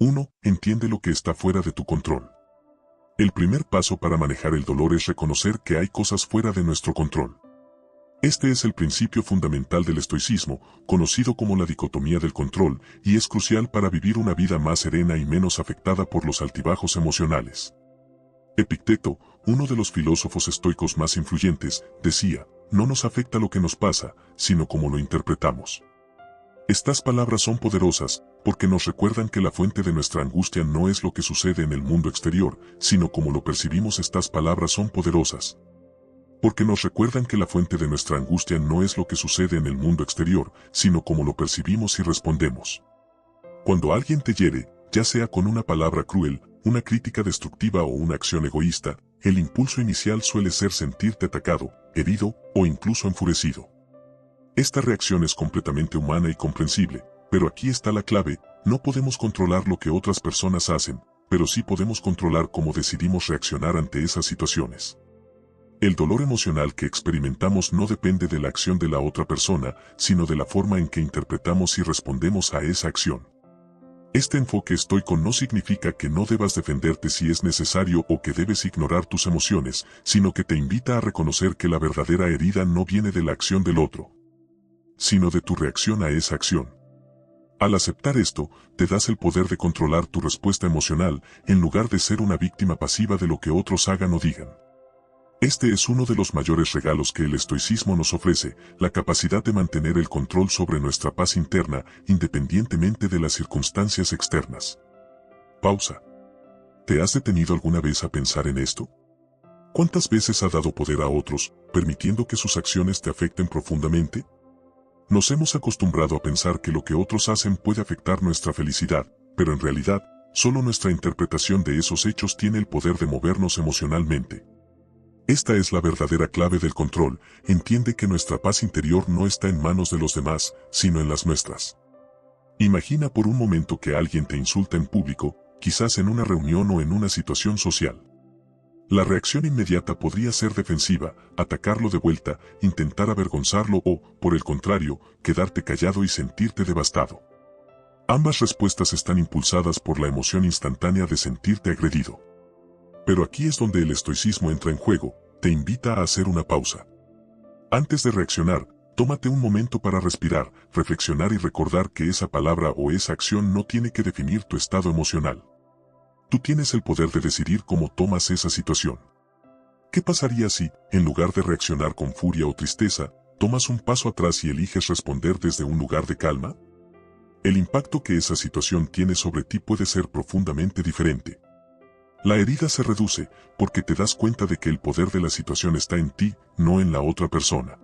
1. Entiende lo que está fuera de tu control. El primer paso para manejar el dolor es reconocer que hay cosas fuera de nuestro control. Este es el principio fundamental del estoicismo, conocido como la dicotomía del control, y es crucial para vivir una vida más serena y menos afectada por los altibajos emocionales. Epicteto, uno de los filósofos estoicos más influyentes, decía: no nos afecta lo que nos pasa, sino cómo lo interpretamos. Estas palabras son poderosas, porque nos recuerdan que la fuente de nuestra angustia no es lo que sucede en el mundo exterior, sino cómo lo percibimos. Estas palabras son poderosas, porque nos recuerdan que la fuente de nuestra angustia no es lo que sucede en el mundo exterior, sino cómo lo percibimos y respondemos. Cuando alguien te hiere, ya sea con una palabra cruel, una crítica destructiva o una acción egoísta, el impulso inicial suele ser sentirte atacado, herido o incluso enfurecido. Esta reacción es completamente humana y comprensible, pero aquí está la clave: no podemos controlar lo que otras personas hacen, pero sí podemos controlar cómo decidimos reaccionar ante esas situaciones. El dolor emocional que experimentamos no depende de la acción de la otra persona, sino de la forma en que interpretamos y respondemos a esa acción. Este enfoque estoico no significa que no debas defenderte si es necesario o que debes ignorar tus emociones, sino que te invita a reconocer que la verdadera herida no viene de la acción del otro, sino de tu reacción a esa acción. Al aceptar esto, te das el poder de controlar tu respuesta emocional, en lugar de ser una víctima pasiva de lo que otros hagan o digan. Este es uno de los mayores regalos que el estoicismo nos ofrece: la capacidad de mantener el control sobre nuestra paz interna, independientemente de las circunstancias externas. Pausa. ¿Te has detenido alguna vez a pensar en esto? ¿Cuántas veces has dado poder a otros, permitiendo que sus acciones te afecten profundamente? Nos hemos acostumbrado a pensar que lo que otros hacen puede afectar nuestra felicidad, pero en realidad, solo nuestra interpretación de esos hechos tiene el poder de movernos emocionalmente. Esta es la verdadera clave del control: entiende que nuestra paz interior no está en manos de los demás, sino en las nuestras. Imagina por un momento que alguien te insulta en público, quizás en una reunión o en una situación social. La reacción inmediata podría ser defensiva, atacarlo de vuelta, intentar avergonzarlo o, por el contrario, quedarte callado y sentirte devastado. Ambas respuestas están impulsadas por la emoción instantánea de sentirte agredido. Pero aquí es donde el estoicismo entra en juego: te invita a hacer una pausa. Antes de reaccionar, tómate un momento para respirar, reflexionar y recordar que esa palabra o esa acción no tiene que definir tu estado emocional. Tú tienes el poder de decidir cómo tomas esa situación. ¿Qué pasaría si, en lugar de reaccionar con furia o tristeza, tomas un paso atrás y eliges responder desde un lugar de calma? El impacto que esa situación tiene sobre ti puede ser profundamente diferente. La herida se reduce, porque te das cuenta de que el poder de la situación está en ti, no en la otra persona.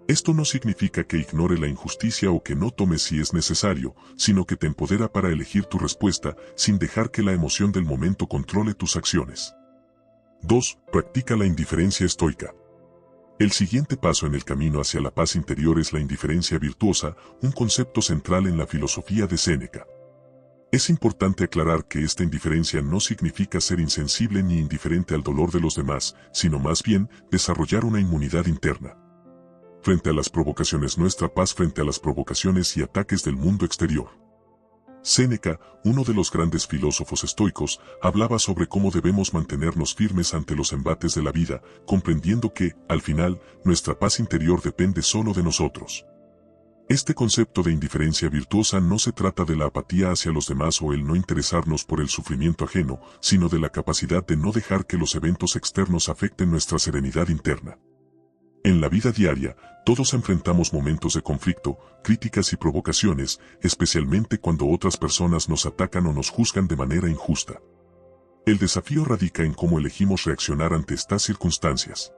Esto no significa que ignore la injusticia o que no tomes si es necesario, sino que te empodera para elegir tu respuesta, sin dejar que la emoción del momento controle tus acciones. 2. Practica la indiferencia estoica. El siguiente paso en el camino hacia la paz interior es la indiferencia virtuosa, un concepto central en la filosofía de Séneca. Es importante aclarar que esta indiferencia no significa ser insensible ni indiferente al dolor de los demás, sino más bien desarrollar una inmunidad interna frente a las provocaciones, nuestra paz frente a las provocaciones y ataques del mundo exterior. Séneca, uno de los grandes filósofos estoicos, hablaba sobre cómo debemos mantenernos firmes ante los embates de la vida, comprendiendo que, al final, nuestra paz interior depende solo de nosotros. Este concepto de indiferencia virtuosa no se trata de la apatía hacia los demás o el no interesarnos por el sufrimiento ajeno, sino de la capacidad de no dejar que los eventos externos afecten nuestra serenidad interna. En la vida diaria, todos enfrentamos momentos de conflicto, críticas y provocaciones, especialmente cuando otras personas nos atacan o nos juzgan de manera injusta. El desafío radica en cómo elegimos reaccionar ante estas circunstancias.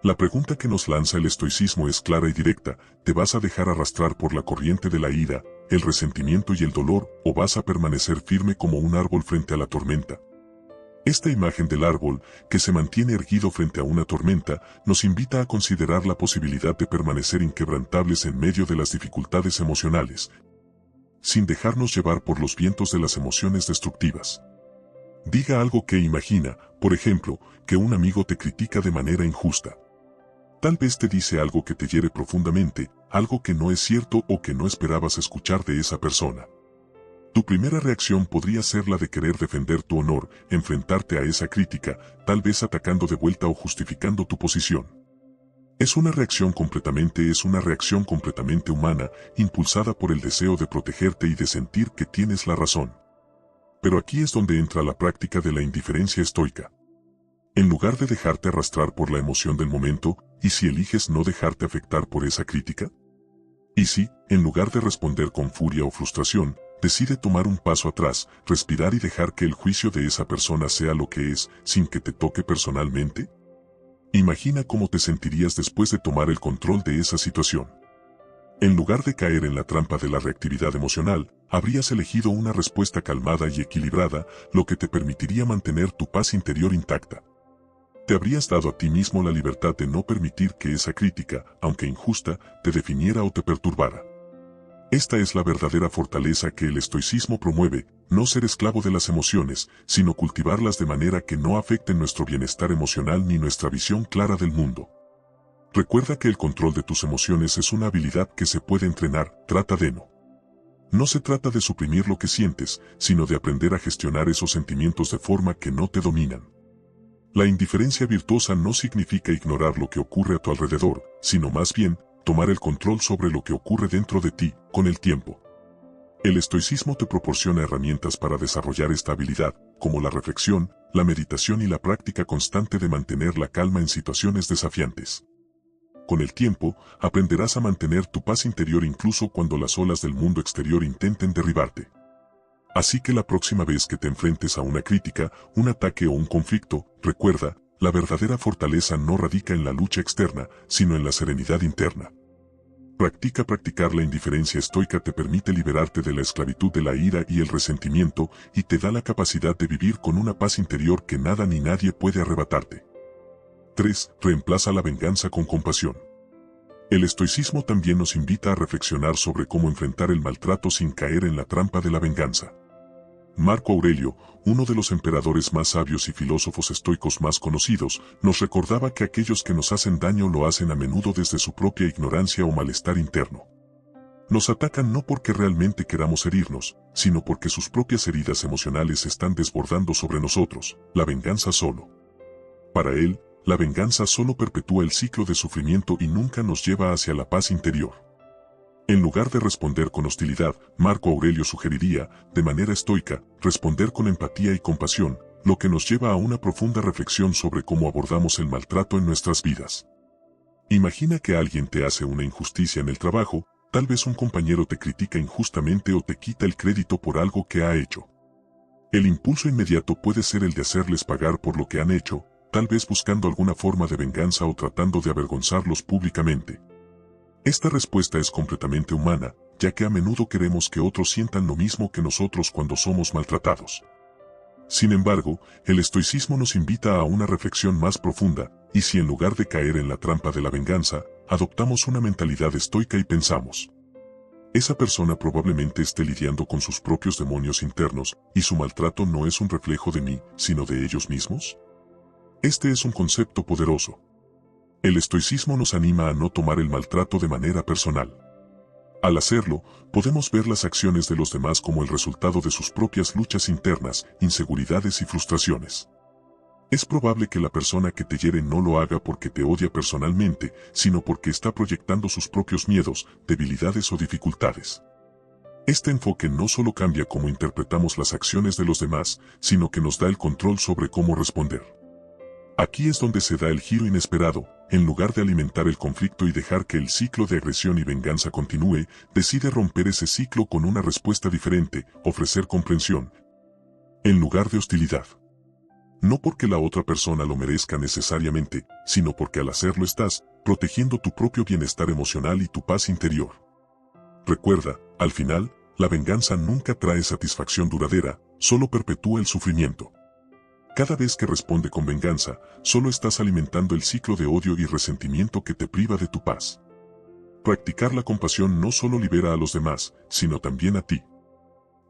La pregunta que nos lanza el estoicismo es clara y directa: ¿te vas a dejar arrastrar por la corriente de la ira, el resentimiento y el dolor, o vas a permanecer firme como un árbol frente a la tormenta? Esta imagen del árbol, que se mantiene erguido frente a una tormenta, nos invita a considerar la posibilidad de permanecer inquebrantables en medio de las dificultades emocionales, sin dejarnos llevar por los vientos de las emociones destructivas. Diga algo que imagina, por ejemplo, que un amigo te critica de manera injusta. Tal vez te dice algo que te hiere profundamente, algo que no es cierto o que no esperabas escuchar de esa persona. Tu primera reacción podría ser la de querer defender tu honor, enfrentarte a esa crítica, tal vez atacando de vuelta o justificando tu posición. Es una reacción completamente humana, impulsada por el deseo de protegerte y de sentir que tienes la razón. Pero aquí es donde entra la práctica de la indiferencia estoica. En lugar de dejarte arrastrar por la emoción del momento, ¿y si eliges no dejarte afectar por esa crítica? Y si, en lugar de responder con furia o frustración, decide tomar un paso atrás, respirar y dejar que el juicio de esa persona sea lo que es, sin que te toque personalmente? Imagina cómo te sentirías después de tomar el control de esa situación. En lugar de caer en la trampa de la reactividad emocional, habrías elegido una respuesta calmada y equilibrada, lo que te permitiría mantener tu paz interior intacta. Te habrías dado a ti mismo la libertad de no permitir que esa crítica, aunque injusta, te definiera o te perturbara. Esta es la verdadera fortaleza que el estoicismo promueve, no ser esclavo de las emociones, sino cultivarlas de manera que no afecten nuestro bienestar emocional ni nuestra visión clara del mundo. Recuerda que el control de tus emociones es una habilidad que se puede entrenar, No se trata de suprimir lo que sientes, sino de aprender a gestionar esos sentimientos de forma que no te dominan. La indiferencia virtuosa no significa ignorar lo que ocurre a tu alrededor, sino más bien, tomar el control sobre lo que ocurre dentro de ti, con el tiempo. El estoicismo te proporciona herramientas para desarrollar esta habilidad, como la reflexión, la meditación y la práctica constante de mantener la calma en situaciones desafiantes. Con el tiempo, aprenderás a mantener tu paz interior incluso cuando las olas del mundo exterior intenten derribarte. Así que la próxima vez que te enfrentes a una crítica, un ataque o un conflicto, recuerda, la verdadera fortaleza no radica en la lucha externa, sino en la serenidad interna. Practicar la indiferencia estoica te permite liberarte de la esclavitud de la ira y el resentimiento y te da la capacidad de vivir con una paz interior que nada ni nadie puede arrebatarte. 3. Reemplaza la venganza con compasión. El estoicismo también nos invita a reflexionar sobre cómo enfrentar el maltrato sin caer en la trampa de la venganza. Marco Aurelio, uno de los emperadores más sabios y filósofos estoicos más conocidos, nos recordaba que aquellos que nos hacen daño lo hacen a menudo desde su propia ignorancia o malestar interno. Nos atacan no porque realmente queramos herirnos, sino porque sus propias heridas emocionales están desbordando sobre nosotros, la venganza solo. Para él, la venganza solo perpetúa el ciclo de sufrimiento y nunca nos lleva hacia la paz interior. En lugar de responder con hostilidad, Marco Aurelio sugeriría, de manera estoica, responder con empatía y compasión, lo que nos lleva a una profunda reflexión sobre cómo abordamos el maltrato en nuestras vidas. Imagina que alguien te hace una injusticia en el trabajo, tal vez un compañero te critica injustamente o te quita el crédito por algo que ha hecho. El impulso inmediato puede ser el de hacerles pagar por lo que han hecho, tal vez buscando alguna forma de venganza o tratando de avergonzarlos públicamente. Esta respuesta es completamente humana, ya que a menudo queremos que otros sientan lo mismo que nosotros cuando somos maltratados. Sin embargo, el estoicismo nos invita a una reflexión más profunda, y si en lugar de caer en la trampa de la venganza, adoptamos una mentalidad estoica y pensamos: esa persona probablemente esté lidiando con sus propios demonios internos, y su maltrato no es un reflejo de mí, sino de ellos mismos. Este es un concepto poderoso. El estoicismo nos anima a no tomar el maltrato de manera personal. Al hacerlo, podemos ver las acciones de los demás como el resultado de sus propias luchas internas, inseguridades y frustraciones. Es probable que la persona que te hiere no lo haga porque te odia personalmente, sino porque está proyectando sus propios miedos, debilidades o dificultades. Este enfoque no solo cambia cómo interpretamos las acciones de los demás, sino que nos da el control sobre cómo responder. Aquí es donde se da el giro inesperado. En lugar de alimentar el conflicto y dejar que el ciclo de agresión y venganza continúe, decide romper ese ciclo con una respuesta diferente, ofrecer comprensión, en lugar de hostilidad. No porque la otra persona lo merezca necesariamente, sino porque al hacerlo estás protegiendo tu propio bienestar emocional y tu paz interior. Recuerda, al final, la venganza nunca trae satisfacción duradera, solo perpetúa el sufrimiento. Cada vez que responde con venganza, solo estás alimentando el ciclo de odio y resentimiento que te priva de tu paz. Practicar la compasión no solo libera a los demás, sino también a ti.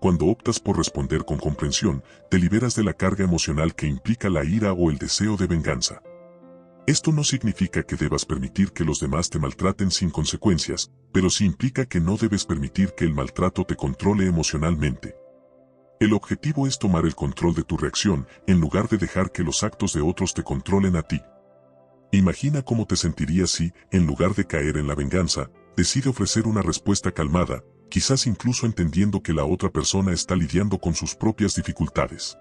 Cuando optas por responder con comprensión, te liberas de la carga emocional que implica la ira o el deseo de venganza. Esto no significa que debas permitir que los demás te maltraten sin consecuencias, pero sí implica que no debes permitir que el maltrato te controle emocionalmente. El objetivo es tomar el control de tu reacción en lugar de dejar que los actos de otros te controlen a ti. Imagina cómo te sentirías si, en lugar de caer en la venganza, decide ofrecer una respuesta calmada, quizás incluso entendiendo que la otra persona está lidiando con sus propias dificultades.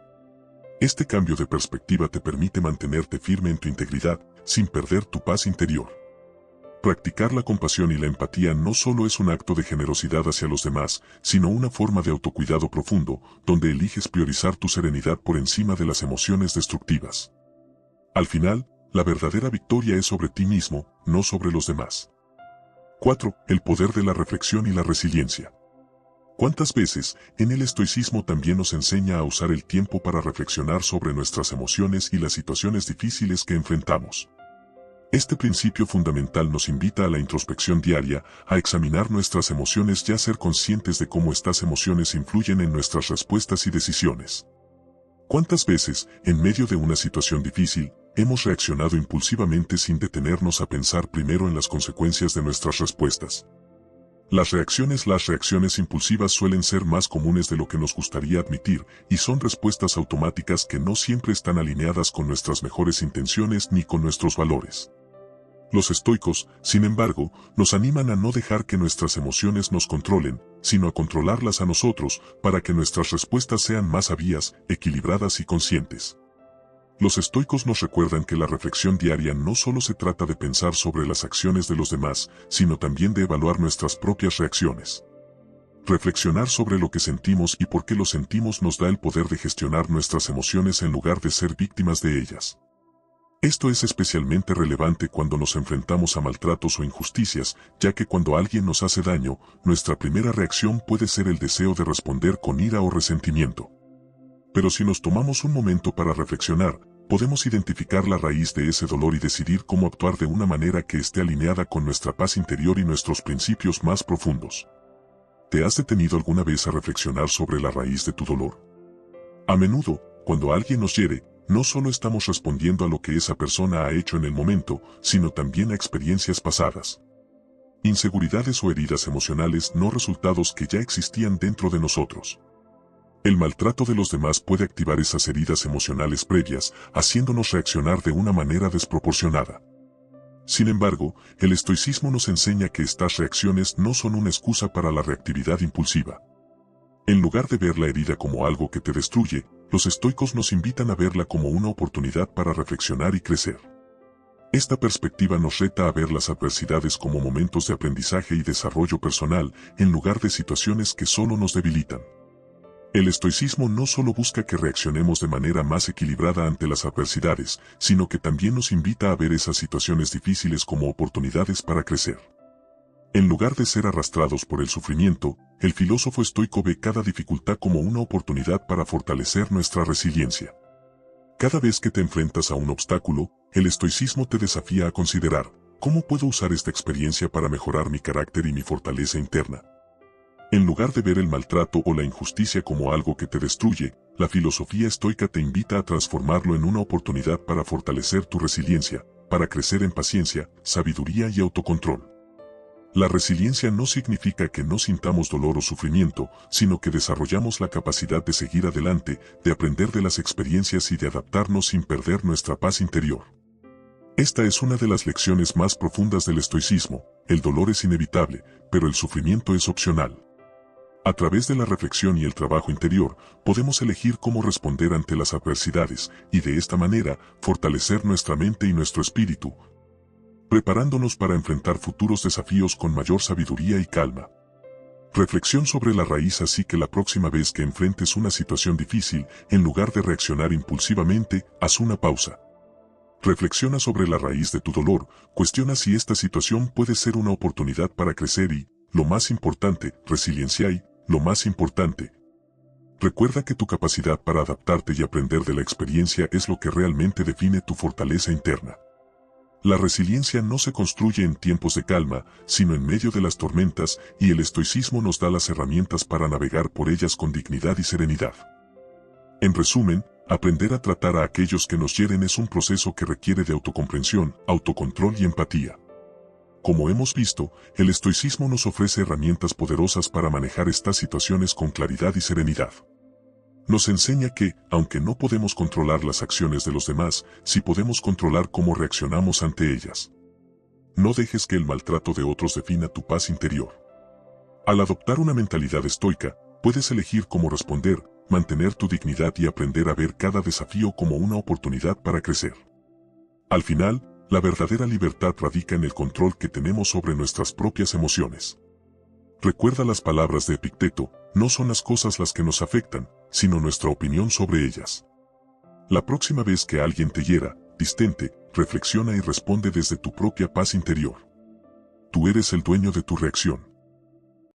Este cambio de perspectiva te permite mantenerte firme en tu integridad, sin perder tu paz interior. Practicar la compasión y la empatía no solo es un acto de generosidad hacia los demás, sino una forma de autocuidado profundo, donde eliges priorizar tu serenidad por encima de las emociones destructivas. Al final, la verdadera victoria es sobre ti mismo, no sobre los demás. 4. El poder de la reflexión y la resiliencia. ¿Cuántas veces, en el estoicismo también nos enseña a usar el tiempo para reflexionar sobre nuestras emociones y las situaciones difíciles que enfrentamos? Este principio fundamental nos invita a la introspección diaria, a examinar nuestras emociones y a ser conscientes de cómo estas emociones influyen en nuestras respuestas y decisiones. ¿Cuántas veces, en medio de una situación difícil, hemos reaccionado impulsivamente sin detenernos a pensar primero en las consecuencias de nuestras respuestas? Las reacciones impulsivas suelen ser más comunes de lo que nos gustaría admitir, y son respuestas automáticas que no siempre están alineadas con nuestras mejores intenciones ni con nuestros valores. Los estoicos, sin embargo, nos animan a no dejar que nuestras emociones nos controlen, sino a controlarlas a nosotros, para que nuestras respuestas sean más sabias, equilibradas y conscientes. Los estoicos nos recuerdan que la reflexión diaria no solo se trata de pensar sobre las acciones de los demás, sino también de evaluar nuestras propias reacciones. Reflexionar sobre lo que sentimos y por qué lo sentimos nos da el poder de gestionar nuestras emociones en lugar de ser víctimas de ellas. Esto es especialmente relevante cuando nos enfrentamos a maltratos o injusticias, ya que cuando alguien nos hace daño, nuestra primera reacción puede ser el deseo de responder con ira o resentimiento. Pero si nos tomamos un momento para reflexionar, podemos identificar la raíz de ese dolor y decidir cómo actuar de una manera que esté alineada con nuestra paz interior y nuestros principios más profundos. ¿Te has detenido alguna vez a reflexionar sobre la raíz de tu dolor? A menudo, cuando alguien nos hiere, no solo estamos respondiendo a lo que esa persona ha hecho en el momento, sino también a experiencias pasadas. Inseguridades o heridas emocionales no resultados que ya existían dentro de nosotros. El maltrato de los demás puede activar esas heridas emocionales previas, haciéndonos reaccionar de una manera desproporcionada. Sin embargo, el estoicismo nos enseña que estas reacciones no son una excusa para la reactividad impulsiva. En lugar de ver la herida como algo que te destruye, los estoicos nos invitan a verla como una oportunidad para reflexionar y crecer. Esta perspectiva nos reta a ver las adversidades como momentos de aprendizaje y desarrollo personal, en lugar de situaciones que solo nos debilitan. El estoicismo no solo busca que reaccionemos de manera más equilibrada ante las adversidades, sino que también nos invita a ver esas situaciones difíciles como oportunidades para crecer. En lugar de ser arrastrados por el sufrimiento, el filósofo estoico ve cada dificultad como una oportunidad para fortalecer nuestra resiliencia. Cada vez que te enfrentas a un obstáculo, el estoicismo te desafía a considerar, ¿cómo puedo usar esta experiencia para mejorar mi carácter y mi fortaleza interna? En lugar de ver el maltrato o la injusticia como algo que te destruye, la filosofía estoica te invita a transformarlo en una oportunidad para fortalecer tu resiliencia, para crecer en paciencia, sabiduría y autocontrol. La resiliencia no significa que no sintamos dolor o sufrimiento, sino que desarrollamos la capacidad de seguir adelante, de aprender de las experiencias y de adaptarnos sin perder nuestra paz interior. Esta es una de las lecciones más profundas del estoicismo: el dolor es inevitable, pero el sufrimiento es opcional. A través de la reflexión y el trabajo interior, podemos elegir cómo responder ante las adversidades, y de esta manera, fortalecer nuestra mente y nuestro espíritu, preparándonos para enfrentar futuros desafíos con mayor sabiduría y calma. Reflexión sobre la raíz. Así que la próxima vez que enfrentes una situación difícil, en lugar de reaccionar impulsivamente, haz una pausa. Reflexiona sobre la raíz de tu dolor, cuestiona si esta situación puede ser una oportunidad para crecer y, lo más importante, resiliencia y, lo más importante, recuerda que tu capacidad para adaptarte y aprender de la experiencia es lo que realmente define tu fortaleza interna. La resiliencia no se construye en tiempos de calma, sino en medio de las tormentas, y el estoicismo nos da las herramientas para navegar por ellas con dignidad y serenidad. En resumen, aprender a tratar a aquellos que nos hieren es un proceso que requiere de autocomprensión, autocontrol y empatía. Como hemos visto, el estoicismo nos ofrece herramientas poderosas para manejar estas situaciones con claridad y serenidad. Nos enseña que, aunque no podemos controlar las acciones de los demás, sí podemos controlar cómo reaccionamos ante ellas. No dejes que el maltrato de otros defina tu paz interior. Al adoptar una mentalidad estoica, puedes elegir cómo responder, mantener tu dignidad y aprender a ver cada desafío como una oportunidad para crecer. Al final, la verdadera libertad radica en el control que tenemos sobre nuestras propias emociones. Recuerda las palabras de Epicteto: no son las cosas las que nos afectan, sino nuestra opinión sobre ellas. La próxima vez que alguien te hiera, distente, reflexiona y responde desde tu propia paz interior. Tú eres el dueño de tu reacción.